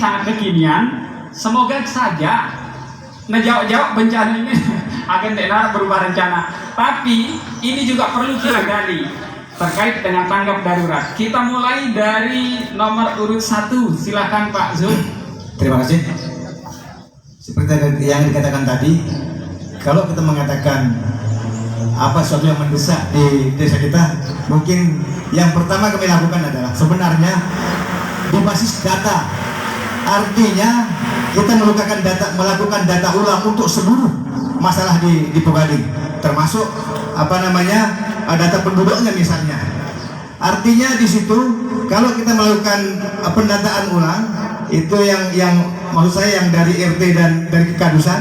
sangat kekinian. Semoga saja ngejawab bencana ini akan tidak berubah rencana. Tapi ini juga perlu kita gali terkait dengan tanggap darurat. Kita mulai dari nomor urut 1. Silakan Pak Zul. Terima kasih. Seperti yang dikatakan tadi, kalau kita mengatakan apa sesuatu yang mendesak di desa kita, mungkin yang pertama kami lakukan adalah sebenarnya berbasis data. Artinya kita melakukan data ulang untuk seluruh masalah di Pogading, termasuk data penduduknya misalnya. Artinya di situ kalau kita melakukan pendataan ulang itu yang maksud saya yang dari RT dan dari Kekadusan,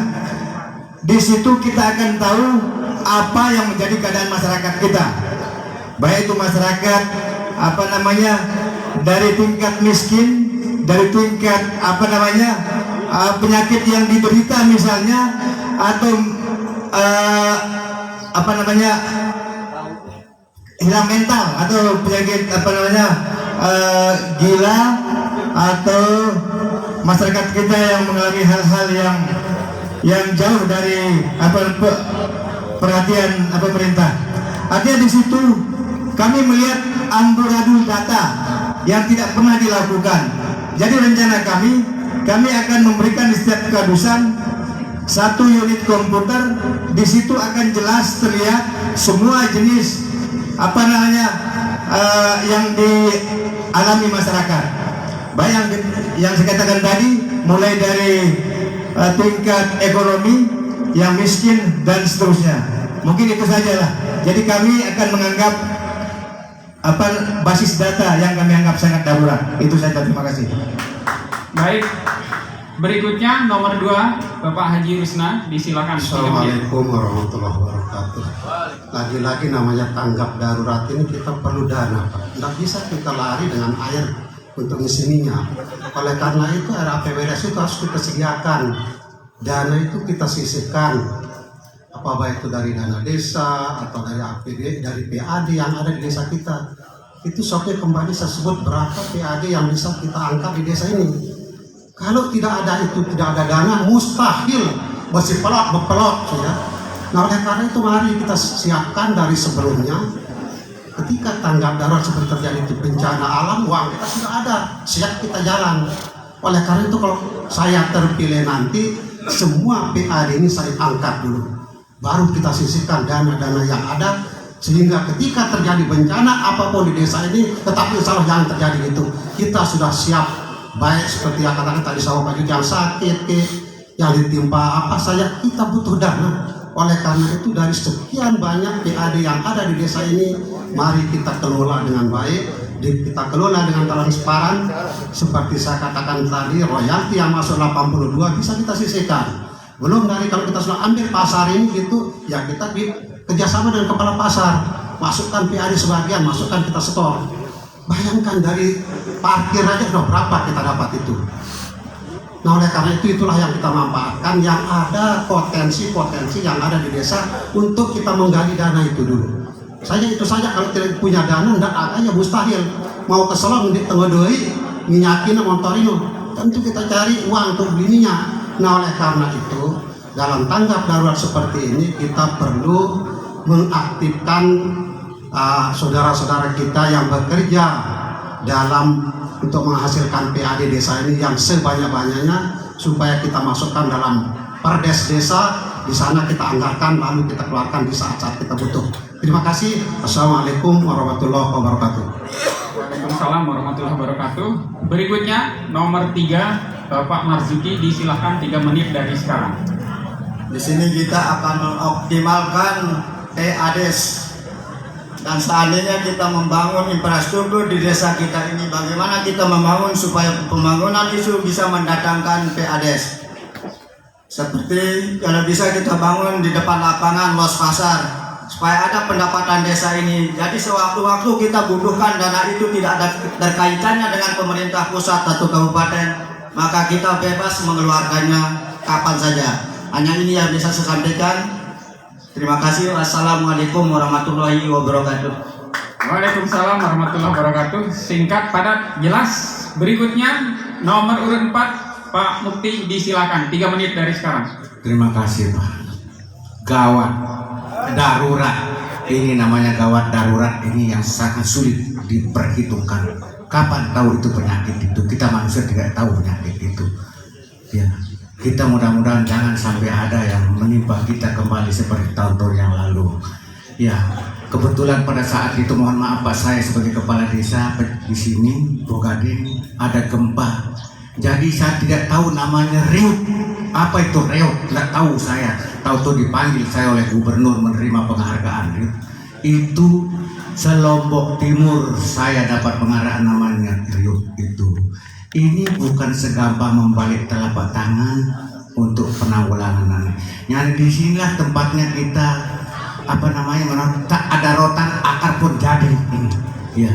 di situ kita akan tahu apa yang menjadi keadaan masyarakat kita, baik itu masyarakat dari tingkat miskin, dari tingkat penyakit yang diderita misalnya, atau hilang mental, atau penyakit gila, atau masyarakat kita yang mengalami hal-hal yang jauh dari perhatian pemerintah. Artinya di situ kami melihat amburadul data yang tidak pernah dilakukan. Jadi rencana kami akan memberikan di setiap Kekadusan 1 unit komputer. Di situ akan jelas terlihat semua jenis yang dialami masyarakat. Baik yang saya katakan tadi, mulai dari tingkat ekonomi, yang miskin dan seterusnya. Mungkin itu sajalah. Jadi kami akan menganggap basis data yang kami anggap sangat darurat. Itu saja, terima kasih. Baik, berikutnya nomor 2 Bapak Haji Rusna, disilakan. Assalamualaikum warahmatullahi wabarakatuh. Lagi-lagi namanya tanggap darurat ini kita perlu dana, Pak. Tidak bisa kita lari dengan air untuk ngisi minyak. Oleh karena itu RAPBDes itu harus kita sediakan. Dana itu kita sisihkan, baik itu dari dana desa atau dari APD, dari PAD yang ada di desa kita. Itu soalnya kembali saya sebut berapa PAD yang bisa kita angkat di desa ini. Kalau tidak ada itu, tidak ada dana, mustahil berpelot ya. Nah oleh karena itu mari kita siapkan dari sebelumnya. Ketika tanggap darurat seperti terjadi di bencana alam, uang kita sudah ada, siap kita jalan. Oleh karena itu kalau saya terpilih nanti, semua PAD ini saya angkat dulu, baru kita sisihkan dana-dana yang ada, sehingga ketika terjadi bencana apapun di desa ini, tetapi insya Allah jangan terjadi itu, kita sudah siap. Baik seperti yang katakan tadi sama Pak Juki, yang sakit, yang ditimpa apa saja, kita butuh dana. Oleh karena itu dari sekian banyak PAD yang ada di desa ini, mari kita kelola dengan baik, kita kelola dengan transparan. Seperti saya katakan tadi, royalti yang masuk 82 bisa kita sisihkan. Belum dari kalau kita sudah ambil pasar ini gitu, ya kita kerjasama dengan kepala pasar, masukkan PAD sebagian, masukkan kita setor. Bayangkan dari parkir aja udah berapa kita dapat itu. Nah oleh karena itu itulah yang kita manfaatkan, yang ada potensi-potensi yang ada di desa untuk kita menggali dana itu dulu. Itu saja kalau tidak punya dana, tidak adanya mustahil. Mau ke Solong di Tengodoi, minyakin motorino, tentu kita cari uang untuk beli minyak. Nah oleh karena itu dalam tanggap darurat seperti ini kita perlu mengaktifkan saudara-saudara kita yang bekerja dalam untuk menghasilkan PAD desa ini yang sebanyak-banyaknya, supaya kita masukkan dalam perdes desa. Di sana kita anggarkan, lalu kita keluarkan di saat-saat kita butuh. Terima kasih. Assalamualaikum warahmatullahi wabarakatuh. Waalaikumsalam warahmatullahi wabarakatuh. Berikutnya nomor 3 Bapak Marzuki, disilahkan 3 menit dari sekarang. Di sini kita akan mengoptimalkan PADes. Dan seandainya kita membangun infrastruktur di desa kita ini, bagaimana kita membangun supaya pembangunan itu bisa mendatangkan PADes. Seperti kalau bisa kita bangun di depan lapangan los pasar, supaya ada pendapatan desa ini. Jadi sewaktu-waktu kita butuhkan dana itu tidak ada terkaitannya dengan pemerintah pusat atau kabupaten, maka kita bebas mengeluarkannya kapan saja. Hanya ini yang bisa saya sampaikan. Terima kasih. Wassalamualaikum warahmatullahi wabarakatuh. Waalaikumsalam warahmatullahi wabarakatuh. Singkat, padat, jelas. Berikutnya nomor urut 4 Pak Mukti disilakan 3 menit dari sekarang. Terima kasih Pak. Gawat darurat, ini namanya gawat darurat, ini yang sangat sulit diperhitungkan. Kapan tahu itu penyakit itu? Kita manusia tidak tahu penyakit itu. Ya, kita mudah-mudahan jangan sampai ada yang menimpa kita kembali seperti tahun-tahun yang lalu. Ya, kebetulan pada saat itu, mohon maaf Pak, saya sebagai kepala desa di sini Bogading ada gempa. Jadi saya tidak tahu namanya reut. Apa itu reut? Tidak tahu saya. Tahu-tahu dipanggil saya oleh gubernur menerima penghargaan reut. Itu Selombok Timur saya dapat penghargaan namanya reut itu. Ini bukan segampang membalik telapak tangan untuk penanggulangan. Yang di sinilah tempatnya kita tak ada rotan akar pun jadi ini. Ya.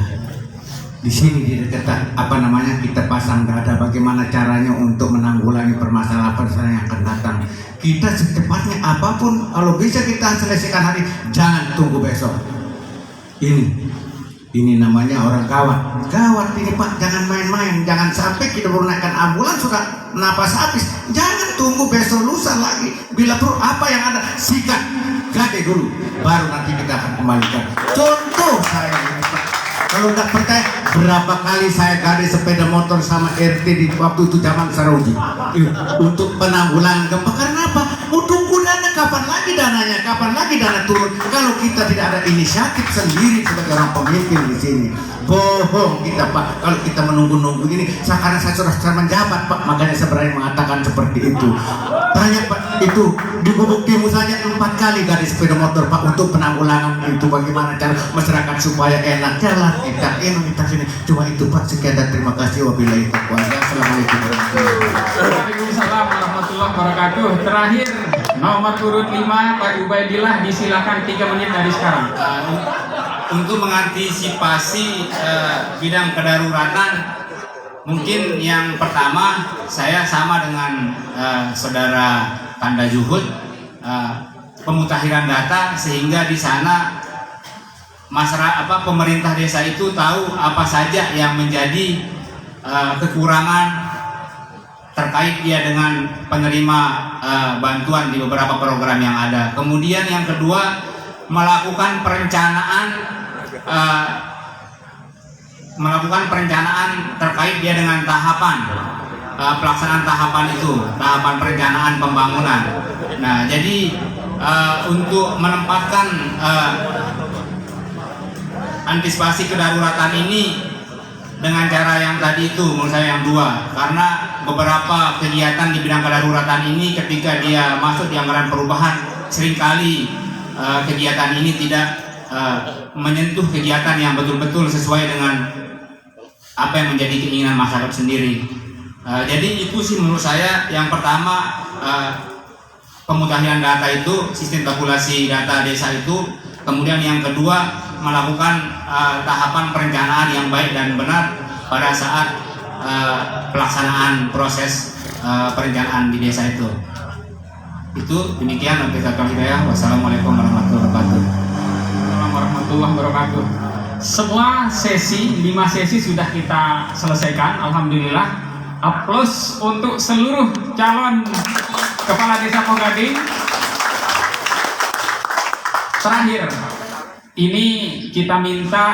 Di sini di dekat kita pasang dada bagaimana caranya untuk menanggulangi permasalahan yang akan datang. Kita secepatnya apapun kalau bisa kita selesaikan hari, jangan tunggu besok. Ini namanya orang gawat ini Pak, jangan main-main, jangan sampai kita baru naikkan ambulans sudah napas habis. Jangan tunggu besok lusa lagi. Bila perlu apa yang ada sikat gade dulu, baru nanti kita akan kembalikan. Contoh saya ini Pak, kalau nggak percaya berapa kali saya gade sepeda motor sama RT di waktu itu zaman Sarauji untuk penanggulangan gempa. Karena apa? Tunggu dana, kapan lagi dananya, kapan lagi dana turun kalau kita tidak ada inisiatif sendiri sebagai orang pemimpin di sini. Bohong kita Pak kalau kita menunggu-nunggu ini. Karena saya sudah menjabat Pak, makanya saya berani mengatakan seperti itu. Tanya Pak, itu di Gubuk Timur saja 4 kali garis sepeda motor Pak untuk penanggulangan itu. Bagaimana cara masyarakat supaya enak jalan kita sini. Cuma itu Pak, sekian dan terima kasih. Wabillahi taufiq. Assalamualaikum warahmatullahi wabarakatuh. Waalaikumsalam warahmatullahi wabarakatuh. Terakhir nomor urut 5 Pak Ubaidillah disilakan 3 menit dari sekarang. Untuk mengantisipasi bidang kedaruratan, mungkin yang pertama saya sama dengan saudara Tanda Juhud, pemutakhiran data sehingga di sana masyarakat pemerintah desa itu tahu apa saja yang menjadi kekurangan terkait dia dengan penerima bantuan di beberapa program yang ada. Kemudian yang kedua, melakukan perencanaan terkait dia dengan tahapan pelaksanaan tahapan itu, tahapan perencanaan pembangunan. Nah, jadi untuk menempatkan antisipasi kedaruratan ini dengan cara yang tadi itu, menurut saya yang 2, karena beberapa kegiatan di bidang kedaruratan ini ketika dia masuk di anggaran perubahan seringkali kegiatan ini tidak menyentuh kegiatan yang betul-betul sesuai dengan apa yang menjadi keinginan masyarakat sendiri. Jadi itu sih menurut saya yang pertama, pemutahiran data itu, sistem tabulasi data desa itu. Kemudian yang kedua, melakukan tahapan perencanaan yang baik dan benar pada saat pelaksanaan proses perencanaan di desa itu. Itu demikian untuk kami hidayah. Wassalamualaikum warahmatullahi wabarakatuh. Warahmatullahi wabarakatuh. Semua sesi 5 sesi sudah kita selesaikan, alhamdulillah. Aplaus untuk seluruh calon kepala desa Bogading. Terakhir, ini kita minta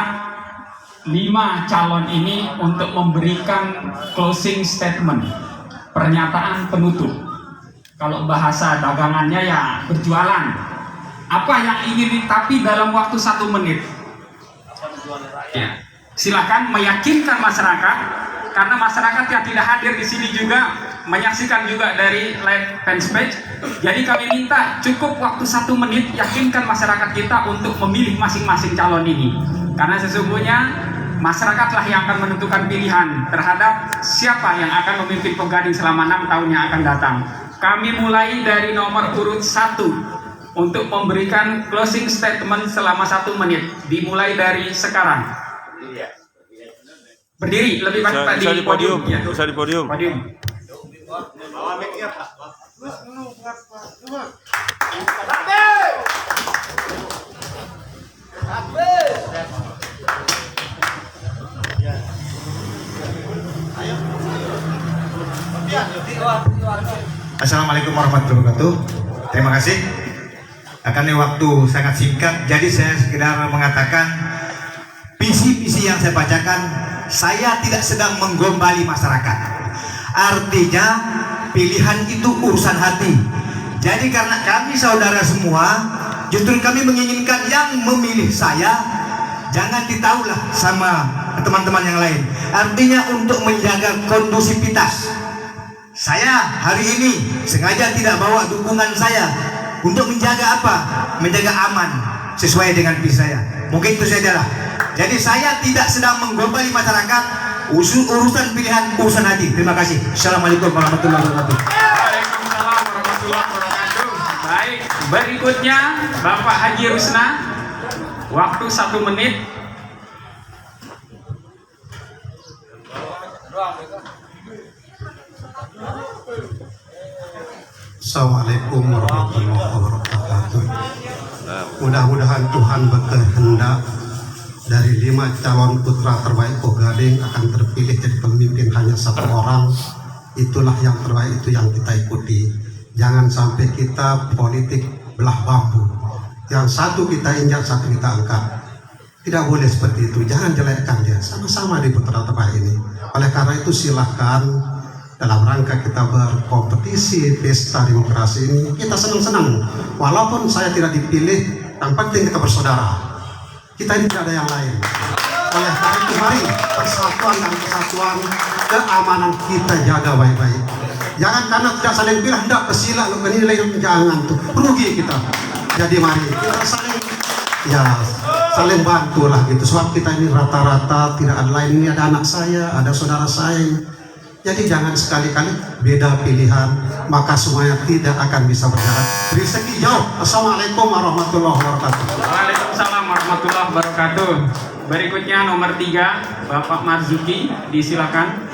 5 calon ini untuk memberikan closing statement, pernyataan penutup. Kalau bahasa dagangannya ya berjualan. Apa yang ingin tapi dalam waktu 1 menit. Ya. Silakan meyakinkan masyarakat, karena masyarakat yang tidak hadir di sini juga menyaksikan juga dari live fanpage. Jadi kami minta cukup waktu 1 menit, yakinkan masyarakat kita untuk memilih masing-masing calon ini. Karena sesungguhnya masyarakatlah yang akan menentukan pilihan terhadap siapa yang akan memimpin Bogading selama 6 tahun yang akan datang. Kami mulai dari nomor urut 1 untuk memberikan closing statement selama 1 menit. Dimulai dari sekarang. Berdiri, lebih baik Pak di podium. Bisa di podium. Assalamualaikum warahmatullahi wabarakatuh. Terima kasih. Akan waktu sangat singkat, jadi saya sekedar mengatakan visi-visi yang saya bacakan, saya tidak sedang menggombali masyarakat. Artinya pilihan itu urusan hati. Jadi karena kami saudara semua, justru kami menginginkan yang memilih saya jangan ditaulah sama teman-teman yang lain. Artinya untuk menjaga kondusivitas. Saya hari ini sengaja tidak bawa dukungan saya untuk menjaga apa? Menjaga aman sesuai dengan visi saya. Mungkin itu saja lah. Jadi saya tidak sedang menggombali masyarakat, urusan pilihan, urusan hati. Terima kasih. Assalamualaikum warahmatullahi wabarakatuh. Waalaikumsalam warahmatullahi wabarakatuh. Baik, berikutnya Bapak Haji Rusna, waktu 1 menit. Assalamualaikum warahmatullahi wabarakatuh. Mudah-mudahan Tuhan berkehendak dari 5 calon putra terbaik Pogading akan terpilih jadi pemimpin hanya 1 orang. Itulah yang terbaik, itu yang kita ikuti. Jangan sampai kita politik belah bambu. Yang satu kita injak, satu kita angkat. Tidak boleh seperti itu. Jangan jelekkan dia. Sama-sama di putra terbaik ini. Oleh karena itu silahkan dalam rangka kita berkompetisi pesta demokrasi ini, kita senang-senang walaupun saya tidak dipilih, yang penting kita bersaudara, kita ini tidak ada yang lain. Oleh karena itu mari persatuan dan kesatuan, keamanan kita jaga baik-baik. Jangan karena tidak saling pilih hendak kesila lu menilai, jangan tuh rugi kita. Jadi mari kita saling bantulah gitu, sebab kita ini rata-rata tidak ada lain, ini ada anak saya, ada saudara saya. Jadi jangan sekali-kali beda pilihan, maka semuanya tidak akan bisa berjalan. Dari segi jauh. Assalamualaikum warahmatullahi wabarakatuh. Waalaikumsalam warahmatullahi wabarakatuh. Berikutnya nomor 3, Bapak Marzuki, disilakan.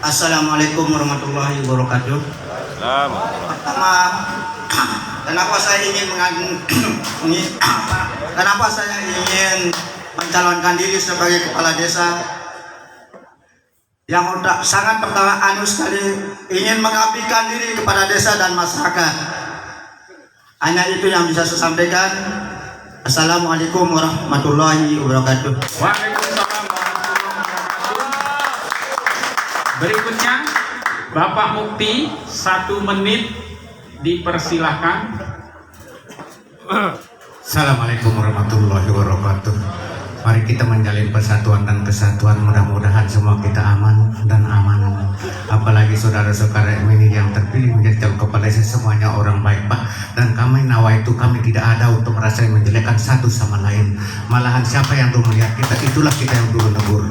Assalamualaikum warahmatullahi wabarakatuh. Pertama, kenapa saya ingin mencalonkan diri sebagai kepala desa? Yang sangat pertama sekali ingin mengabdikan diri kepada desa dan masyarakat. Hanya itu yang bisa saya sampaikan. Assalamualaikum warahmatullahi wabarakatuh. Waalaikumsalam warahmatullahi wabarakatuh. Berikutnya Bapak Mukti, 1 menit, dipersilahkan. Assalamualaikum warahmatullahi wabarakatuh. Mari kita menjalin persatuan dan kesatuan. Mudah-mudahan semua kita aman dan aman. Apalagi saudara-saudara ini yang terpilih menjadi calon kepala desa, semuanya orang baik, Pak. Dan kami nawaitu, kami tidak ada untuk merasa menjelekkan satu sama lain. Malahan siapa yang dulu melihat kita, itulah kita yang dulu negur.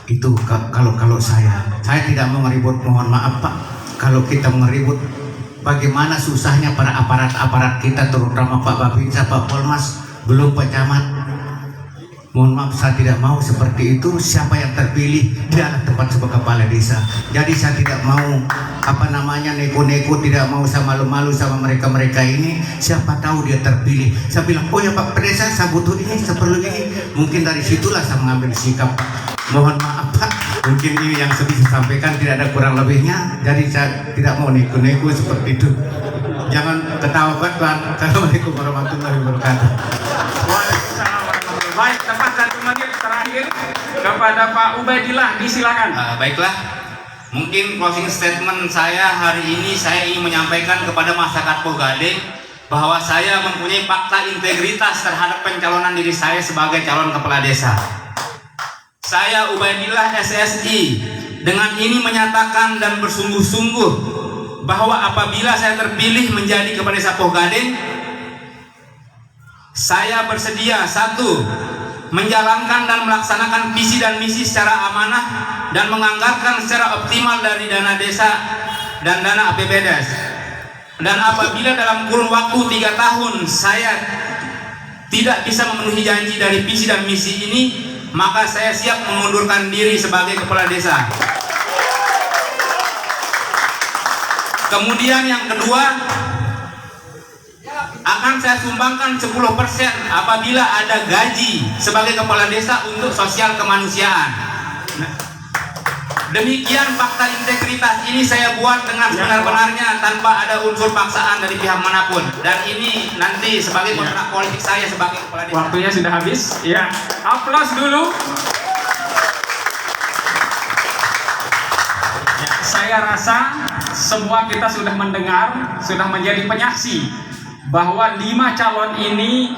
Itu kalau saya tidak mau ngeribut, mohon maaf Pak. Kalau kita mau ngeribut, bagaimana susahnya para aparat kita, terutama Pak Babinsa, Pak Polmas, belum Pak Camat. Mohon maaf, saya tidak mau seperti itu. Siapa yang terpilih, dia adalah tempat sebagai kepala desa. Jadi saya tidak mau neko-neko, tidak mau sama malu-malu sama mereka ini. Siapa tahu dia terpilih, saya bilang, oh ya Pak Pedesa, saya butuh ini, saya perlu ini. Mungkin dari situlah saya mengambil sikap. Mohon maaf Pak, mungkin ini yang saya bisa sampaikan, tidak ada kurang lebihnya. Jadi saya tidak mau neko-neko seperti itu. Jangan ketawa Pak. Assalamualaikum warahmatullahi wabarakatuh. Waalaikumsalam warahmatullahi wabarakatuh. Baik, tepat 1 menit terakhir kepada Pak Ubaidillah, disilakan. Baiklah, mungkin closing statement saya hari ini, saya ingin menyampaikan kepada masyarakat Pogading bahwa saya mempunyai fakta integritas terhadap pencalonan diri saya sebagai calon kepala desa. Saya Ubaidillah SSI dengan ini menyatakan dan bersungguh-sungguh bahwa apabila saya terpilih menjadi kepala desa Pogading, saya bersedia 1. menjalankan dan melaksanakan visi dan misi secara amanah dan menganggarkan secara optimal dari dana desa dan dana APBDes. Dan apabila dalam kurun waktu 3 tahun saya tidak bisa memenuhi janji dari visi dan misi ini, maka saya siap mengundurkan diri sebagai kepala desa. Kemudian yang kedua, akan saya sumbangkan 10% apabila ada gaji sebagai kepala desa untuk sosial kemanusiaan. Nah, demikian fakta integritas ini saya buat dengan sebenar-benarnya tanpa ada unsur paksaan dari pihak manapun. Dan ini nanti sebagai kontrak politik saya sebagai kepala desa. Waktunya sudah habis. Ya, aplaus dulu. Ya, saya rasa semua kita sudah mendengar, sudah menjadi penyaksi bahwa 5 calon ini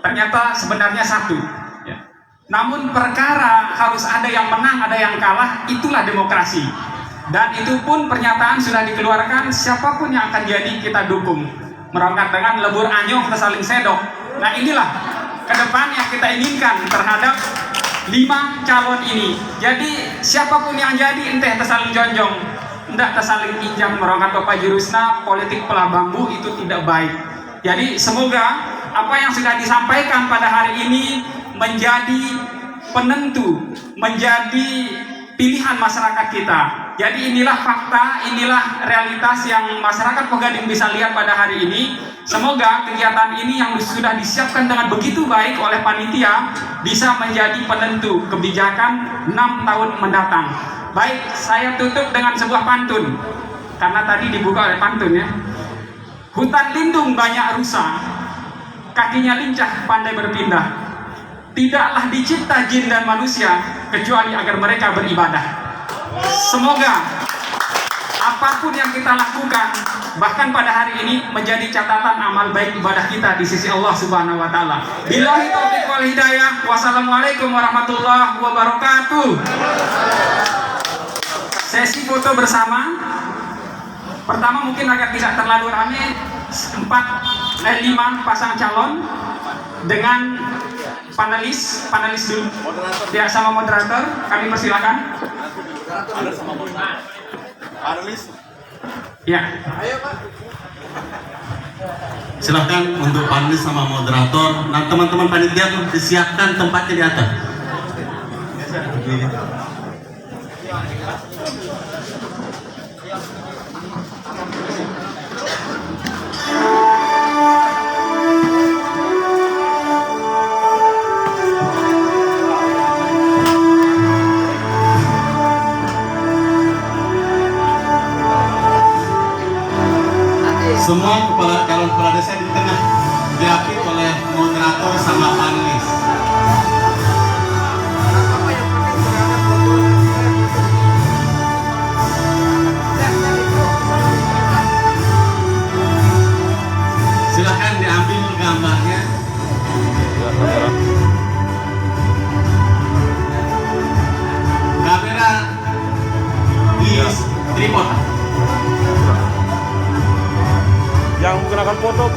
ternyata sebenarnya satu. Ya. Namun perkara harus ada yang menang, ada yang kalah, itulah demokrasi. Dan itu pun pernyataan sudah dikeluarkan, siapapun yang akan jadi kita dukung. Merangkak dengan lebur anyoh saling sedok. Nah inilah ke depan yang kita inginkan terhadap 5 calon ini. Jadi siapapun yang jadi entah tersaling jonjong, entah tersaling injak merangkak Bapak Jurusna, politik pelah bambu itu tidak baik. Jadi semoga apa yang sudah disampaikan pada hari ini menjadi penentu, menjadi pilihan masyarakat kita. Jadi inilah fakta, inilah realitas yang masyarakat Pegading bisa lihat pada hari ini. Semoga kegiatan ini yang sudah disiapkan dengan begitu baik oleh panitia bisa menjadi penentu kebijakan 6 tahun mendatang. Baik, saya tutup dengan sebuah pantun. Karena tadi dibuka oleh pantun ya. Hutan lindung banyak rusa, kakinya lincah pandai berpindah. Tidaklah dicipta jin dan manusia kecuali agar mereka beribadah. Semoga apapun yang kita lakukan, bahkan pada hari ini menjadi catatan amal baik ibadah kita di sisi Allah Subhanahu wa taala. Billahi taufiq wal hidayah. Wassalamualaikum warahmatullahi wabarakatuh. Sesi foto bersama. Pertama mungkin agak tidak terlalu ramai, 5 pasang calon dengan panelis dulu. Ya, sama moderator, kami persilakan. Panelis. Ya. Ayo Pak. Silahkan untuk panelis sama moderator. Nah teman-teman panitia disiapkan tempatnya di atas. Semua calon kepala desa di tengah diapit oleh moderator sama panelis. Silahkan diambil gambarnya. Kamera di tripod. Yang menggunakan foto.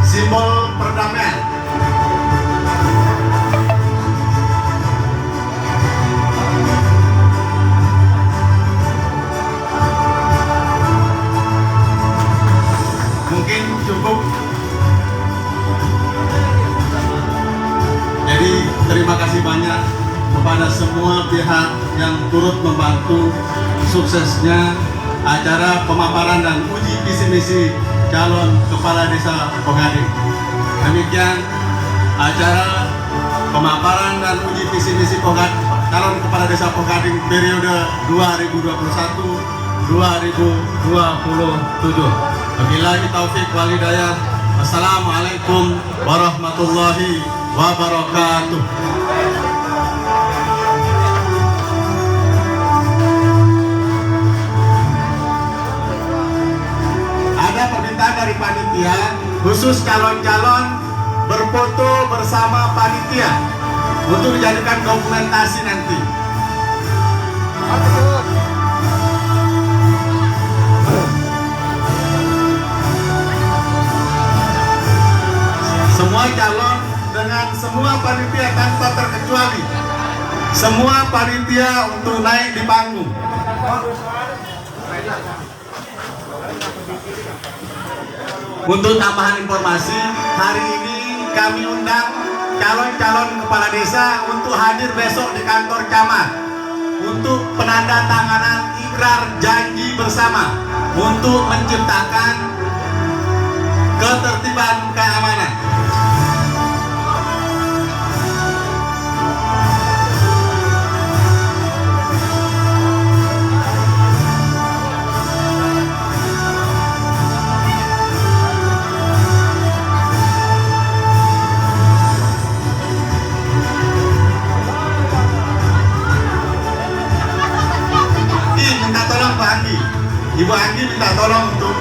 Simbol perdamaian. Mungkin cukup. Jadi terima kasih banyak kepada semua pihak yang turut membantu suksesnya acara pemaparan dan uji visi misi calon kepala desa Pegading. Demikian acara pemaparan dan uji visi misi calon kepala desa Pegading periode 2021-2027. Wabillahi taufik wal hidayah. Assalamualaikum warahmatullahi wabarakatuh. Permintaan dari panitia khusus calon-calon berfoto bersama panitia untuk dijadikan dokumentasi nanti. Semua calon dengan semua panitia tanpa terkecuali. Semua panitia untuk naik di panggung. Untuk tambahan informasi, hari ini kami undang calon-calon kepala desa untuk hadir besok di kantor camat untuk penandatanganan ikrar janji bersama untuk menciptakan ketertiban keamanan. Minta tolong Pak Anggi, Ibu Anggi minta tolong untuk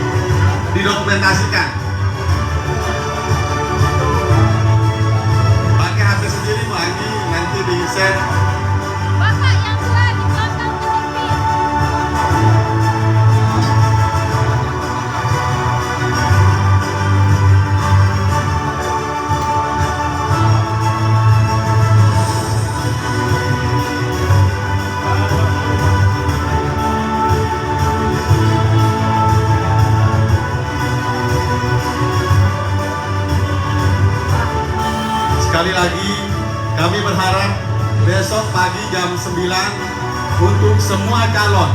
didokumentasikan. Pakai HP sendiri Bu Anggi, nanti di share. Bapak yang tua di belakang TV. Sekali lagi, kami berharap besok pagi jam 9 untuk semua calon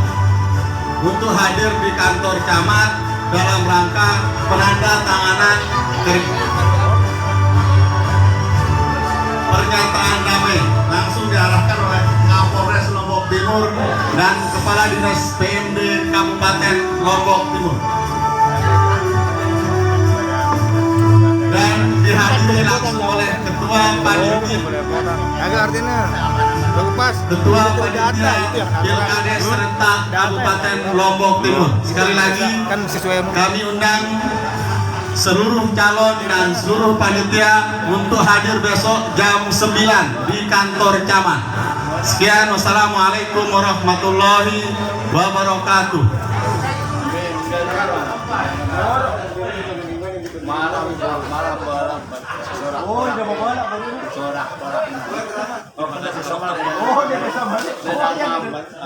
untuk hadir di kantor camat dalam rangka penandatanganan pernyataan damai langsung diarahkan oleh Kapolres Lombok Timur dan Kepala Dinas PMD Kabupaten Lombok Timur. Dan dihadiri langsung oleh Ketua Panitia Ketua Panitia Pilkades serentak Kabupaten Lombok Timur. Sekali lagi kami undang seluruh calon dan seluruh panitia untuk hadir besok jam 9 di kantor camat. Sekian, wassalamualaikum warahmatullahi wabarakatuh.